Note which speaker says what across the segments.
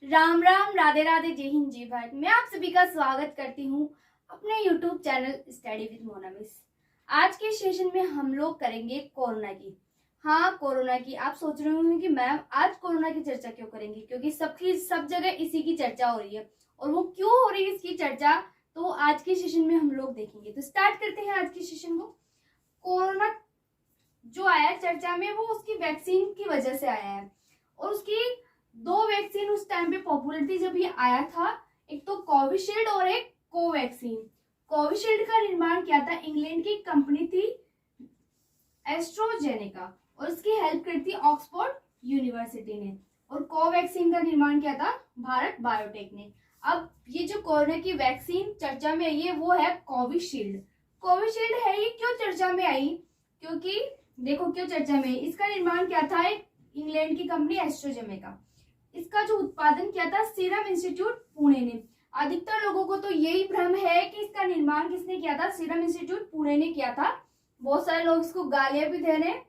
Speaker 1: राम राम, राधे राधे, जय हिंद, जय भारत। मैं आप सभी का स्वागत करती हूँ अपने YouTube channel study with Mona miss. आज के सेशन में हम लोग करेंगे कोरोना की। हाँ, कोरोना की। आप सोच रहे होंगे कि मैम आज कोरोना की चर्चा क्यों करेंगे, क्योंकि सब जगह इसी की चर्चा हो रही है। और वो क्यों हो रही है इसकी चर्चा, तो आज के सेशन में हम लोग देखेंगे। तो स्टार्ट करते हैं आज के सेशन को। कोरोना जो आया चर्चा में, वो उसकी वैक्सीन की वजह से आया है। और उसकी दो वैक्सीन उस टाइम पे पॉपुलर थी जब ये आया था, एक तो कोविशील्ड और एक कोवैक्सीन। कोविशील्ड का निर्माण किया था इंग्लैंड की कंपनी थी एस्ट्रोजेनेका, और इसकी हेल्प करी थी ऑक्सफोर्ड यूनिवर्सिटी ने। और कोवैक्सीन का निर्माण किया था भारत बायोटेक ने। अब ये जो कोरोना की वैक्सीन चर्चा में आई है वो है कोविशील्ड। कोविशील्ड है ये क्यों चर्चा में आई, क्योंकि देखो क्यों चर्चा में। इसका निर्माण किया था एक इंग्लैंड की कंपनी एस्ट्रोजेनेका। इसका जो उत्पादन किया था सीरम इंस्टीट्यूट पुणे ने। अधिकतर लोगों को तो यही भ्रम है कि इसका निर्माण किसने किया था, सीरम इंस्टीट्यूट पुणे ने किया था। बहुत सारे लोग इसको गालियां भी दे रहे हैं।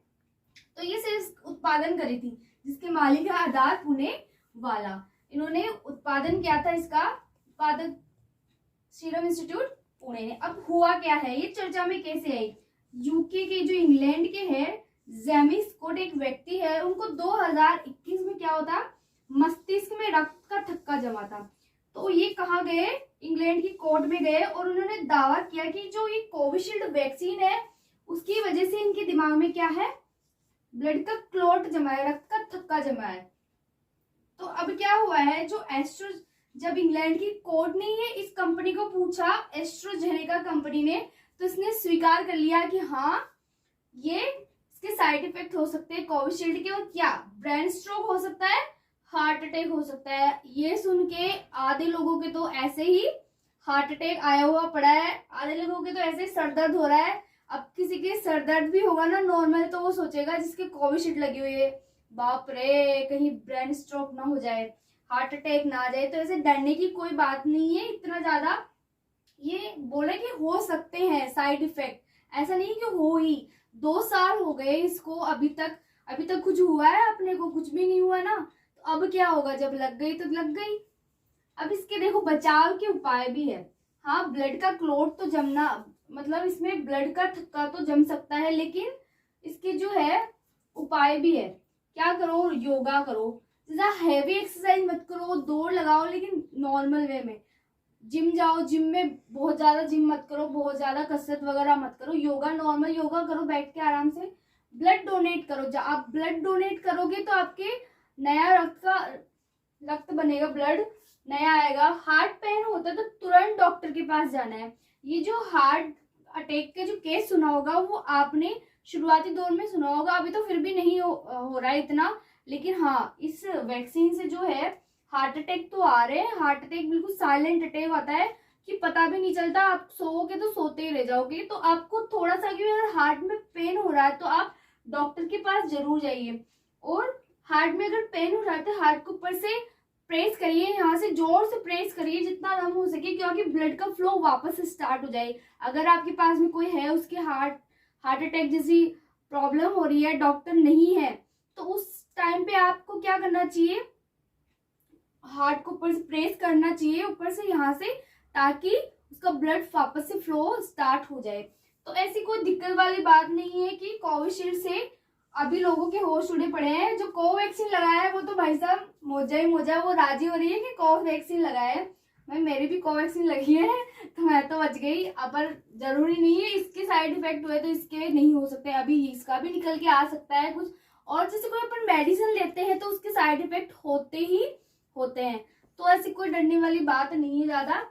Speaker 1: तो ये सिर्फ उत्पादन करी थी, जिसके मालिक है आधार पुणे वाला। इन्होंने उत्पादन किया था, इसका उत्पादक सीरम इंस्टीट्यूट पुणे ने। अब हुआ क्या है, ये चर्चा में कैसे आई। यूके के जो इंग्लैंड के हैं जेमी स्कॉट एक व्यक्ति है, उनको 2021 में क्या होता, मस्तिष्क में रक्त का थक्का जमा था। तो ये कहाँ गए, इंग्लैंड की कोर्ट में गए और उन्होंने दावा किया कि जो ये कोविशील्ड वैक्सीन है उसकी वजह से इनके दिमाग में क्या है, ब्लड का क्लॉट जमा है, रक्त का थक्का जमा है। तो अब क्या हुआ है, जब इंग्लैंड की कोर्ट ने ये इस कंपनी को पूछा, एस्ट्रोजेनेका कंपनी ने, तो इसने स्वीकार कर लिया कि हाँ ये इसके साइड इफेक्ट हो सकते हैं कोविशील्ड के। और क्या, ब्रेन स्ट्रोक हो सकता है, हार्ट अटैक हो सकता है। ये सुन के आधे लोगों के तो ऐसे ही हार्ट अटैक आया हुआ पड़ा है, आधे लोगों के तो ऐसे सर दर्द हो रहा है। अब किसी के सर दर्द भी होगा ना नॉर्मल, तो वो सोचेगा जिसके कोविशील्ड लगी हुई है, बाप रे कहीं ब्रेन स्ट्रोक ना हो जाए, हार्ट अटैक ना आ जाए। तो ऐसे डरने की कोई बात नहीं है इतना ज्यादा। ये बोले कि हो सकते हैं साइड इफेक्ट, ऐसा नहीं कि हो ही। 2 साल हो गए इसको, अभी तक कुछ हुआ है, अपने को कुछ भी नहीं हुआ ना। तो अब क्या होगा, जब लग गई तो लग गई। अब इसके देखो बचाव के उपाय भी है। हाँ, ब्लड का क्लॉट तो जमना, मतलब इसमें ब्लड का थक्का तो जम सकता है, लेकिन इसके जो है उपाय भी है। क्या करो, योगा करो, ज्यादा हैवी एक्सरसाइज मत करो, दौड़ लगाओ लेकिन नॉर्मल वे में। जिम जाओ, जिम में बहुत ज्यादा जिम मत करो, बहुत ज्यादा कसरत वगैरह मत करो। योगा, नॉर्मल योगा करो बैठ के आराम से। ब्लड डोनेट करो, जब आप ब्लड डोनेट करोगे तो आपके नया रक्त बनेगा, ब्लड नया आएगा। हार्ट पेन होता है तो तुरंत डॉक्टर के पास जाना है। ये जो हार्ट अटैक के जो केस सुना होगा वो आपने शुरुआती दौर में सुना होगा, अभी तो फिर भी नहीं हो रहा है इतना। लेकिन हाँ, इस वैक्सीन से जो है हार्ट अटैक तो आ रहे हैं। हार्ट अटैक बिल्कुल साइलेंट अटैक आता है कि पता भी नहीं चलता, आप सोओगे तो सोते ही रह जाओगे। तो आपको थोड़ा सा भी अगर हार्ट में पेन हो रहा है तो आप डॉक्टर के पास जरूर जाइए। और हार्ट में अगर पेन हो रहा है तो हार्ट को ऊपर से प्रेस करिए, यहाँ से जोर से प्रेस करिए जितना दम हो सके, क्योंकि ब्लड का फ्लो वापस से स्टार्ट हो जाए। अगर आपके पास में कोई है, उसके हार्ट अटैक जैसी प्रॉब्लम हो रही है, डॉक्टर नहीं है, तो उस टाइम पे आपको क्या करना चाहिए, हार्ट को ऊपर से प्रेस करना चाहिए, ऊपर से यहाँ से, ताकि उसका ब्लड वापस से फ्लो स्टार्ट हो जाए। तो ऐसी कोई दिक्कत वाली बात नहीं है कि कोविशील्ड से अभी लोगों के होश उड़े पड़े हैं। जो कोवैक्सीन लगाया है वो तो भाई साहब मोजा ही मोजा, वो राजी हो रही है कि कोवैक्सीन लगाया है। भाई मेरी भी कोवैक्सीन लगी है तो मैं तो बच गई। पर जरूरी नहीं है इसके साइड इफेक्ट हुए तो इसके नहीं हो सकते, अभी इसका भी निकल के आ सकता है कुछ। और जैसे कोई अपन मेडिसिन लेते हैं तो उसके साइड इफेक्ट होते ही होते हैं, तो ऐसी कोई डरने वाली बात नहीं है ज्यादा।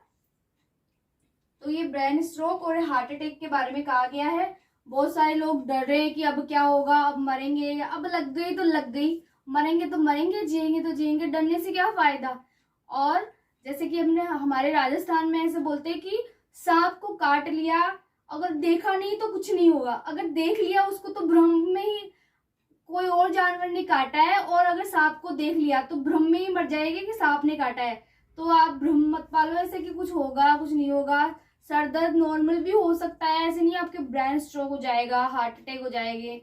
Speaker 1: तो ये ब्रेन स्ट्रोक और हार्ट अटैक के बारे में कहा गया है। बहुत सारे लोग डर रहे हैं कि अब क्या होगा, अब मरेंगे, अब लग गई तो लग गई, मरेंगे तो मरेंगे, जिएंगे तो जिएंगे, डरने से क्या फायदा। और जैसे कि हमने हमारे राजस्थान में ऐसे बोलते हैं कि सांप को काट लिया, अगर देखा नहीं तो कुछ नहीं होगा, अगर देख लिया उसको तो भ्रम में ही कोई और जानवर ने काटा है, और अगर सांप को देख लिया तो भ्रम में ही मर जाएगी कि सांप ने काटा है। तो आप भ्रम मत पालो ऐसे कि कुछ होगा, कुछ नहीं होगा। सर दर्द नॉर्मल भी हो सकता है, ऐसे नहीं आपके ब्रेन स्ट्रोक हो जाएगा, हार्ट अटैक हो जाएंगे।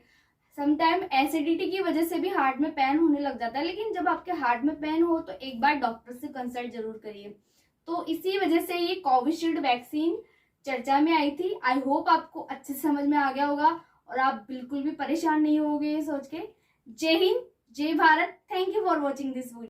Speaker 1: समटाइम एसिडिटी की वजह से भी हार्ट में पेन होने लग जाता है, लेकिन जब आपके हार्ट में पेन हो तो एक बार डॉक्टर से कंसल्ट जरूर करिए। तो इसी वजह से ये कोविशील्ड वैक्सीन चर्चा में आई थी। आई होप आपको अच्छे से समझ में आ गया होगा और आप बिल्कुल भी परेशान नहीं होगे ये सोच के। जय हिंद, जय Bharat. Thank you for watching this video.